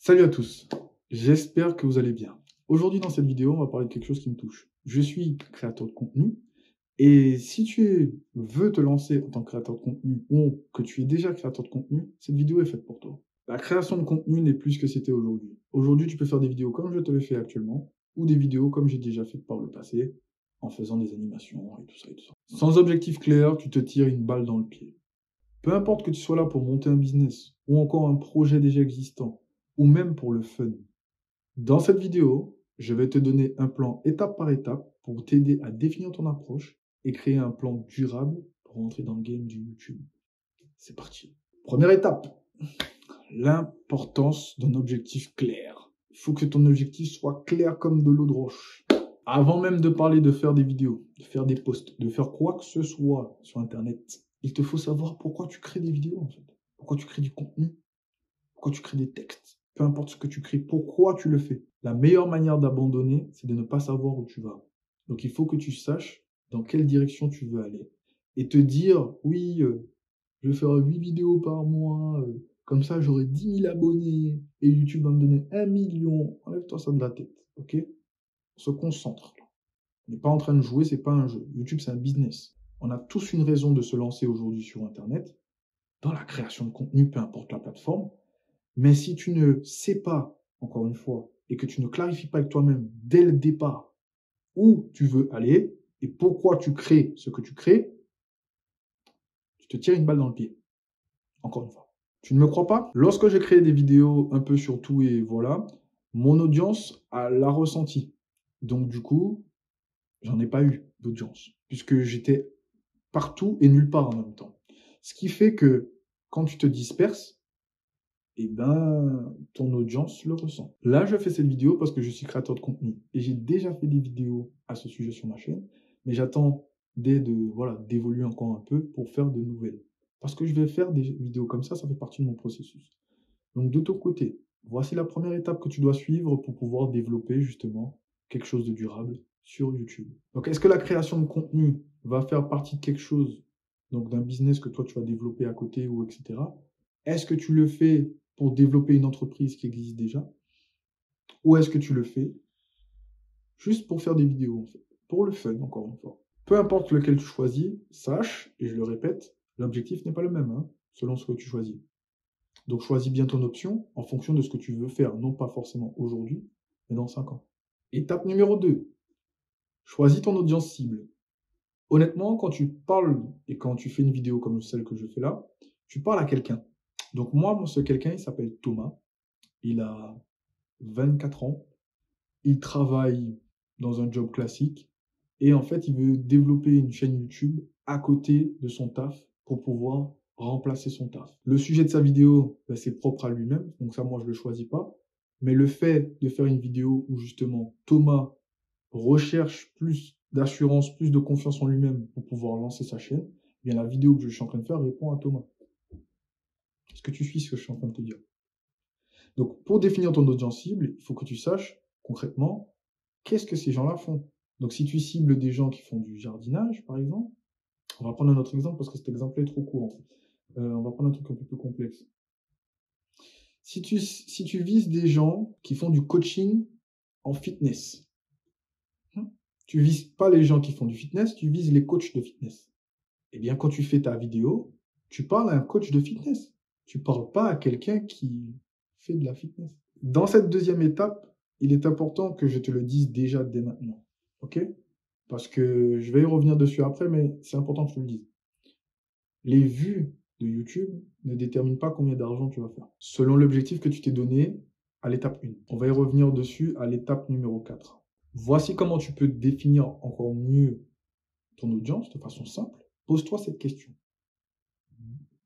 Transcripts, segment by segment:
Salut à tous, j'espère que vous allez bien. Aujourd'hui dans cette vidéo, on va parler de quelque chose qui me touche. Je suis créateur de contenu et si tu veux te lancer en tant que créateur de contenu ou que tu es déjà créateur de contenu, cette vidéo est faite pour toi. La création de contenu n'est plus ce que c'était aujourd'hui. Aujourd'hui, tu peux faire des vidéos comme je te le fais actuellement ou des vidéos comme j'ai déjà fait par le passé en faisant des animations et tout ça et tout ça. Sans objectif clair, tu te tires une balle dans le pied. Peu importe que tu sois là pour monter un business ou encore un projet déjà existant, ou même pour le fun. Dans cette vidéo, je vais te donner un plan étape par étape pour t'aider à définir ton approche et créer un plan durable pour rentrer dans le game du YouTube. C'est parti. Première étape, l'importance d'un objectif clair. Il faut que ton objectif soit clair comme de l'eau de roche. Avant même de parler de faire des vidéos, de faire des posts, de faire quoi que ce soit sur Internet, il te faut savoir pourquoi tu crées des vidéos en fait. Pourquoi tu crées du contenu. Pourquoi tu crées des textes. Peu importe ce que tu crées, pourquoi tu le fais. La meilleure manière d'abandonner, c'est de ne pas savoir où tu vas. Donc il faut que tu saches dans quelle direction tu veux aller. Et te dire, oui, je vais faire 8 vidéos par mois, comme ça j'aurai 10 000 abonnés, et YouTube va me donner 1 million. Enlève-toi ça de la tête, ok? On se concentre. On n'est pas en train de jouer, c'est pas un jeu. YouTube, c'est un business. On a tous une raison de se lancer aujourd'hui sur Internet, dans la création de contenu, peu importe la plateforme. Mais si tu ne sais pas, encore une fois, et que tu ne clarifies pas avec toi-même dès le départ où tu veux aller et pourquoi tu crées ce que tu crées, tu te tires une balle dans le pied. Encore une fois. Tu ne me crois pas? Lorsque j'ai créé des vidéos un peu sur tout et voilà, mon audience l'a ressenti. Donc du coup, j'en ai pas eu d'audience puisque j'étais partout et nulle part en même temps. Ce qui fait que quand tu te disperses, eh ben, ton audience le ressent. Là, je fais cette vidéo parce que je suis créateur de contenu et j'ai déjà fait des vidéos à ce sujet sur ma chaîne, mais j'attends d'évoluer encore un peu pour faire de nouvelles. Parce que je vais faire des vidéos comme ça fait partie de mon processus. Donc, de ton côté, voici la première étape que tu dois suivre pour pouvoir développer justement quelque chose de durable sur YouTube. Donc, est-ce que la création de contenu va faire partie de quelque chose, donc d'un business que toi tu vas développer à côté ou etc. Est-ce que tu le fais pour développer une entreprise qui existe déjà? Ou est-ce que tu le fais juste pour faire des vidéos, en fait? Pour le fun, encore une fois. Peu importe lequel tu choisis, sache, et je le répète, l'objectif n'est pas le même, hein, selon ce que tu choisis. Donc choisis bien ton option en fonction de ce que tu veux faire, non pas forcément aujourd'hui, mais dans 5 ans. Étape numéro 2, choisis ton audience cible. Honnêtement, quand tu parles et quand tu fais une vidéo comme celle que je fais là, tu parles à quelqu'un. Donc moi, ce quelqu'un, il s'appelle Thomas. Il a 24 ans. Il travaille dans un job classique. Et en fait, il veut développer une chaîne YouTube à côté de son taf pour pouvoir remplacer son taf. Le sujet de sa vidéo, ben, c'est propre à lui-même. Donc ça, moi, je ne le choisis pas. Mais le fait de faire une vidéo où justement Thomas recherche plus d'assurance, plus de confiance en lui-même pour pouvoir lancer sa chaîne, eh bien la vidéo que je suis en train de faire répond à Thomas. Est-ce que tu suis ce que je suis en train de te dire? Donc, pour définir ton audience cible, il faut que tu saches concrètement qu'est-ce que ces gens-là font. Donc, si tu cibles des gens qui font du jardinage, par exemple, on va prendre un autre exemple parce que cet exemple est trop court. On va prendre un truc un peu plus complexe. Si tu vises des gens qui font du coaching en fitness, tu vises pas les gens qui font du fitness, tu vises les coachs de fitness. Eh bien, quand tu fais ta vidéo, tu parles à un coach de fitness. Tu parles pas à quelqu'un qui fait de la fitness. Dans cette deuxième étape, il est important que je te le dise déjà dès maintenant. Ok? Parce que je vais y revenir dessus après, mais c'est important que je te le dise. Les vues de YouTube ne déterminent pas combien d'argent tu vas faire. Selon l'objectif que tu t'es donné à l'étape 1. On va y revenir dessus à l'étape numéro 4. Voici comment tu peux définir encore mieux ton audience de façon simple. Pose-toi cette question.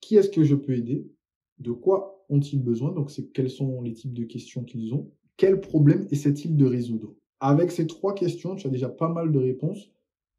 Qui est-ce que je peux aider? De quoi ont-ils besoin? Donc, quels sont les types de questions qu'ils ont? Quel problème essaient-ils de résoudre? Avec ces 3 questions, tu as déjà pas mal de réponses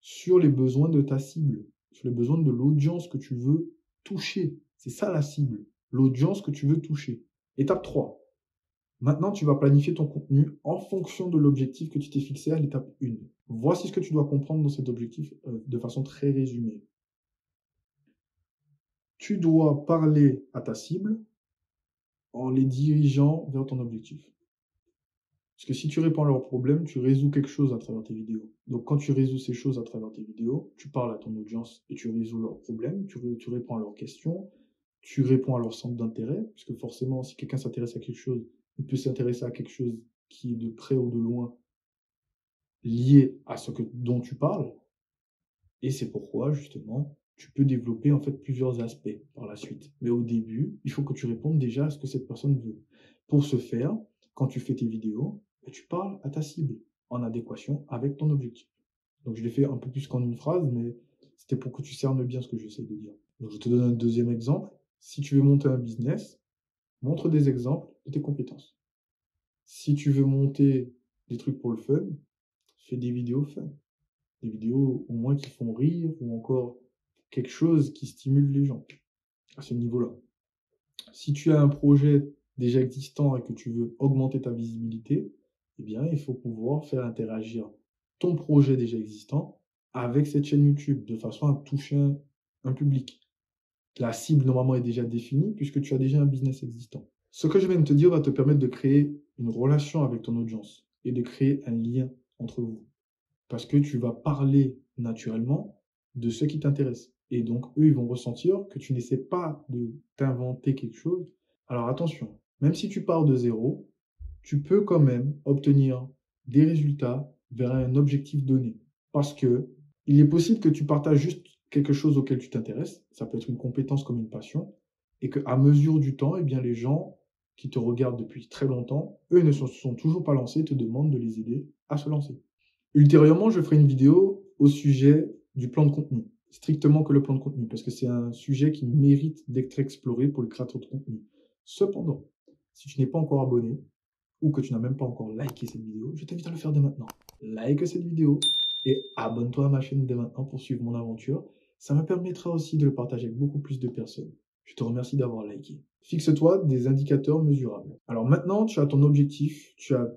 sur les besoins de ta cible, sur les besoins de l'audience que tu veux toucher. C'est ça la cible, l'audience que tu veux toucher. Étape 3. Maintenant, tu vas planifier ton contenu en fonction de l'objectif que tu t'es fixé à l'étape 1. Voici ce que tu dois comprendre dans cet objectif de façon très résumée. Tu dois parler à ta cible en les dirigeant vers ton objectif. Parce que si tu réponds à leurs problèmes, tu résous quelque chose à travers tes vidéos. Donc quand tu résous ces choses à travers tes vidéos, tu parles à ton audience et tu résous leurs problèmes, tu réponds à leurs questions, tu réponds à leur centre d'intérêt, puisque forcément, si quelqu'un s'intéresse à quelque chose, il peut s'intéresser à quelque chose qui est de près ou de loin lié à dont tu parles. Et c'est pourquoi, justement, tu peux développer en fait plusieurs aspects par la suite. Mais au début, il faut que tu répondes déjà à ce que cette personne veut. Pour ce faire, quand tu fais tes vidéos, tu parles à ta cible en adéquation avec ton objectif. Donc je l'ai fait un peu plus qu'en une phrase, mais c'était pour que tu cernes bien ce que j'essaie de dire. Donc je te donne un deuxième exemple. Si tu veux monter un business, montre des exemples de tes compétences. Si tu veux monter des trucs pour le fun, fais des vidéos fun. Des vidéos au moins qui font rire ou encore quelque chose qui stimule les gens à ce niveau-là. Si tu as un projet déjà existant et que tu veux augmenter ta visibilité, eh bien, il faut pouvoir faire interagir ton projet déjà existant avec cette chaîne YouTube de façon à toucher un public. La cible normalement est déjà définie puisque tu as déjà un business existant. Ce que je viens de te dire va te permettre de créer une relation avec ton audience et de créer un lien entre vous. Parce que tu vas parler naturellement de ce qui t'intéresse. Et donc, eux, ils vont ressentir que tu n'essaies pas de t'inventer quelque chose. Alors attention, même si tu pars de zéro, tu peux quand même obtenir des résultats vers un objectif donné. Parce que il est possible que tu partages juste quelque chose auquel tu t'intéresses. Ça peut être une compétence comme une passion. Et qu'à mesure du temps, eh bien, les gens qui te regardent depuis très longtemps, eux ne se sont toujours pas lancés et te demandent de les aider à se lancer. Ultérieurement, je ferai une vidéo au sujet du plan de contenu. Strictement que le plan de contenu, parce que c'est un sujet qui mérite d'être exploré pour le créateur de contenu. Cependant, si tu n'es pas encore abonné, ou que tu n'as même pas encore liké cette vidéo, je t'invite à le faire dès maintenant. Like cette vidéo et abonne-toi à ma chaîne dès maintenant pour suivre mon aventure. Ça me permettra aussi de le partager avec beaucoup plus de personnes. Je te remercie d'avoir liké. Fixe-toi des indicateurs mesurables. Alors maintenant, tu as ton objectif, tu as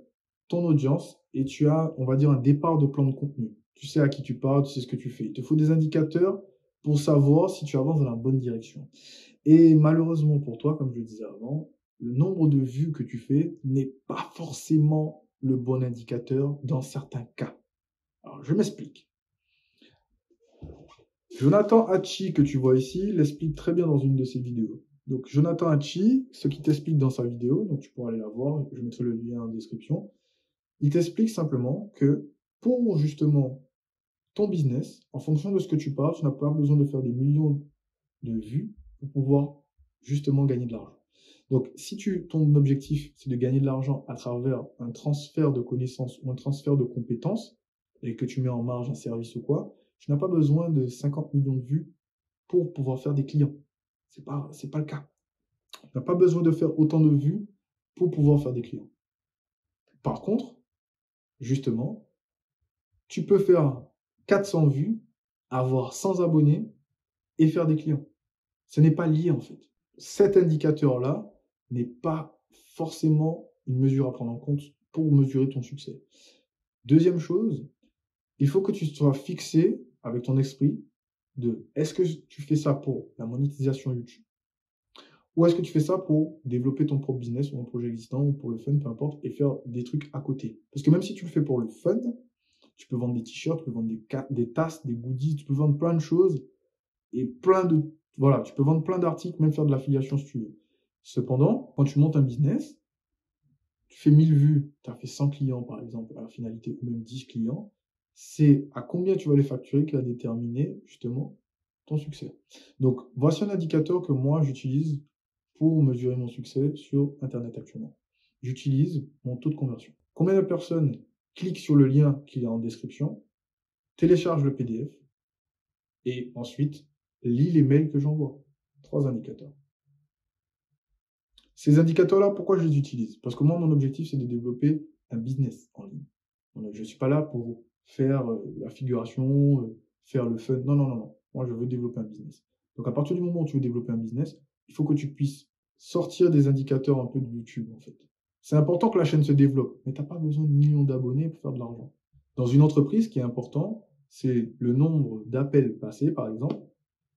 ton audience et tu as, on va dire, un départ de plan de contenu. Tu sais à qui tu parles, tu sais ce que tu fais. Il te faut des indicateurs pour savoir si tu avances dans la bonne direction. Et malheureusement pour toi, comme je le disais avant, le nombre de vues que tu fais n'est pas forcément le bon indicateur dans certains cas. Alors, je m'explique. Jonathan Hachi, que tu vois ici, l'explique très bien dans une de ses vidéos. Donc, Jonathan Hachi, ce qu'il t'explique dans sa vidéo, donc tu pourras aller la voir, je mettrai le lien en description, il t'explique simplement que pour justement ton business, en fonction de ce que tu parles, tu n'as pas besoin de faire des millions de vues pour pouvoir justement gagner de l'argent. Donc, si ton objectif, c'est de gagner de l'argent à travers un transfert de connaissances ou un transfert de compétences, et que tu mets en marge un service ou quoi, tu n'as pas besoin de 50 millions de vues pour pouvoir faire des clients. C'est pas le cas. Tu n'as pas besoin de faire autant de vues pour pouvoir faire des clients. Par contre, justement, tu peux faire 400 vues, avoir 100 abonnés et faire des clients. Ce n'est pas lié en fait. Cet indicateur-là n'est pas forcément une mesure à prendre en compte pour mesurer ton succès. Deuxième chose, il faut que tu sois fixé avec ton esprit de est-ce que tu fais ça pour la monétisation YouTube ou est-ce que tu fais ça pour développer ton propre business ou un projet existant ou pour le fun, peu importe, et faire des trucs à côté. Parce que même si tu le fais pour le fun, tu peux vendre des t-shirts, tu peux vendre des tasses, des goodies, tu peux vendre plein de choses et voilà, tu peux vendre plein d'articles, même faire de l'affiliation si tu veux. Cependant, quand tu montes un business, tu fais 1000 vues, tu as fait 100 clients par exemple à la finalité, ou même 10 clients, c'est à combien tu vas les facturer qui va déterminer justement ton succès. Donc, voici un indicateur que moi j'utilise pour mesurer mon succès sur Internet actuellement. J'utilise mon taux de conversion. Combien de personnes cliquent sur le lien qui est en description, téléchargent le PDF et ensuite lis les mails que j'envoie. 3 indicateurs. Ces indicateurs-là, pourquoi je les utilise? Parce que moi, mon objectif, c'est de développer un business en ligne. Je ne suis pas là pour faire la figuration, faire le fun. Non, non, non, non. Moi, je veux développer un business. Donc, à partir du moment où tu veux développer un business, il faut que tu puisses sortir des indicateurs un peu de YouTube, en fait. C'est important que la chaîne se développe, mais tu n'as pas besoin de millions d'abonnés pour faire de l'argent. Dans une entreprise, ce qui est important, c'est le nombre d'appels passés, par exemple,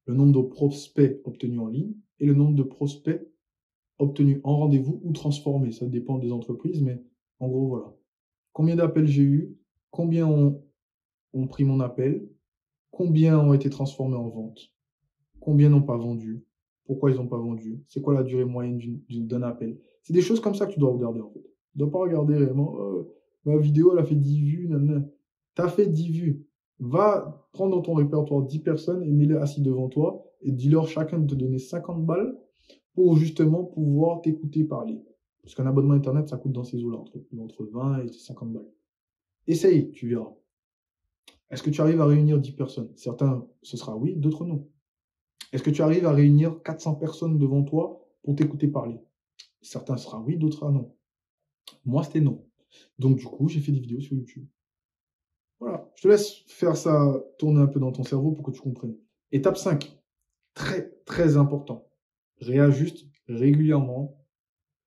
le nombre de prospects obtenus en ligne et le nombre de prospects obtenu en rendez-vous ou transformé. Ça dépend des entreprises, mais en gros, voilà. Combien d'appels j'ai eu, combien ont pris mon appel, combien ont été transformés en vente, combien n'ont pas vendu, pourquoi ils n'ont pas vendu, c'est quoi la durée moyenne d'un appel. C'est des choses comme ça que tu dois regarder, en fait. Tu ne dois pas regarder réellement, ma vidéo, elle a fait 10 vues, nanana. Tu as fait 10 vues. Va prendre dans ton répertoire 10 personnes et mets-les assis devant toi et dis-leur chacun de te donner 50 balles pour justement pouvoir t'écouter parler. Parce qu'un abonnement Internet, ça coûte dans ces eaux-là, entre 20 et 50 balles. Essaye, tu verras. Est-ce que tu arrives à réunir 10 personnes? Certains, ce sera oui, d'autres non. Est-ce que tu arrives à réunir 400 personnes devant toi pour t'écouter parler? Certains sera oui, d'autres sera non. Moi, c'était non. Donc, du coup, j'ai fait des vidéos sur YouTube. Voilà. Je te laisse faire ça tourner un peu dans ton cerveau pour que tu comprennes. Étape 5. Très, très important. Réajuste régulièrement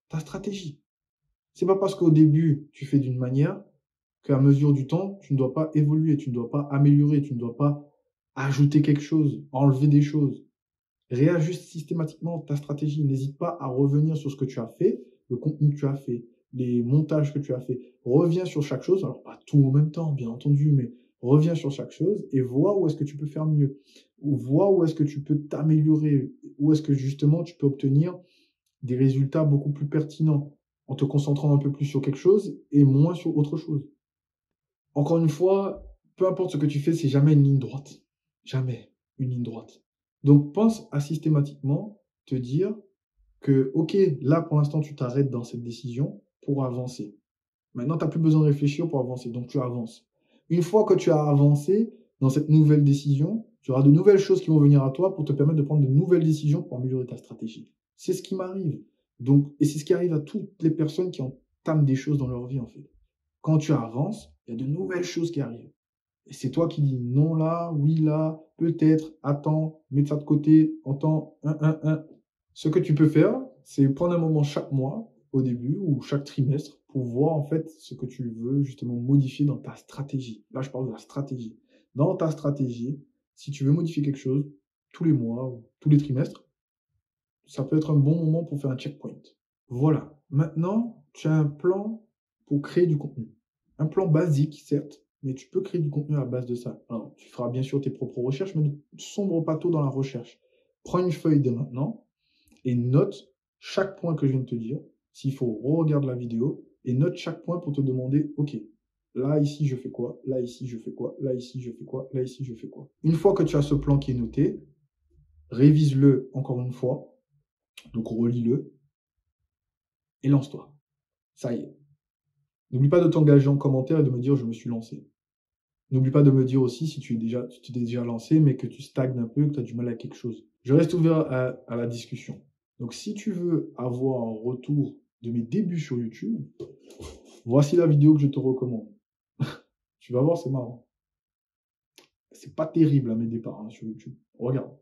ta stratégie. C'est pas parce qu'au début, tu fais d'une manière qu'à mesure du temps, tu ne dois pas évoluer, tu ne dois pas améliorer, tu ne dois pas ajouter quelque chose, enlever des choses. Réajuste systématiquement ta stratégie. N'hésite pas à revenir sur ce que tu as fait, le contenu que tu as fait, les montages que tu as fait. Reviens sur chaque chose. Alors, pas tout en même temps, bien entendu, mais reviens sur chaque chose et vois où est-ce que tu peux faire mieux. Ou vois où est-ce que tu peux t'améliorer. Où est-ce que justement tu peux obtenir des résultats beaucoup plus pertinents en te concentrant un peu plus sur quelque chose et moins sur autre chose. Encore une fois, peu importe ce que tu fais, c'est jamais une ligne droite. Jamais une ligne droite. Donc, pense à systématiquement te dire que, ok, là, pour l'instant, tu t'arrêtes dans cette décision pour avancer. Maintenant, tu n'as plus besoin de réfléchir pour avancer, donc tu avances. Une fois que tu as avancé dans cette nouvelle décision, tu auras de nouvelles choses qui vont venir à toi pour te permettre de prendre de nouvelles décisions pour améliorer ta stratégie. C'est ce qui m'arrive. Donc, et c'est ce qui arrive à toutes les personnes qui entament des choses dans leur vie, en fait. Quand tu avances, il y a de nouvelles choses qui arrivent. Et c'est toi qui dis non là, oui là, peut-être, attends, mets ça de côté, entends, Ce que tu peux faire, c'est prendre un moment chaque mois, au début, ou chaque trimestre, pour voir en fait ce que tu veux justement modifier dans ta stratégie. Là, je parle de la stratégie. Dans ta stratégie, si tu veux modifier quelque chose, tous les mois ou tous les trimestres, ça peut être un bon moment pour faire un checkpoint. Voilà. Maintenant, tu as un plan pour créer du contenu. Un plan basique, certes, mais tu peux créer du contenu à base de ça. Alors, tu feras bien sûr tes propres recherches, mais ne sombre pas trop dans la recherche. Prends une feuille dès maintenant et note chaque point que je viens de te dire. S'il faut, re-regarde la vidéo et note chaque point pour te demander, OK, là, ici, je fais quoi? Là, ici, je fais quoi? Là, ici, je fais quoi? Là, ici, je fais quoi? Une fois que tu as ce plan qui est noté, révise-le encore une fois. Donc, relis-le et lance-toi. Ça y est. N'oublie pas de t'engager en commentaire et de me dire je me suis lancé. N'oublie pas de me dire aussi si tu t'es déjà lancé, mais que tu stagnes un peu, que tu as du mal à quelque chose. Je reste ouvert à la discussion. Donc, si tu veux avoir un retour de mes débuts sur YouTube, voici la vidéo que je te recommande. Tu vas voir, c'est marrant. C'est pas terrible à mes départs sur YouTube. Regarde.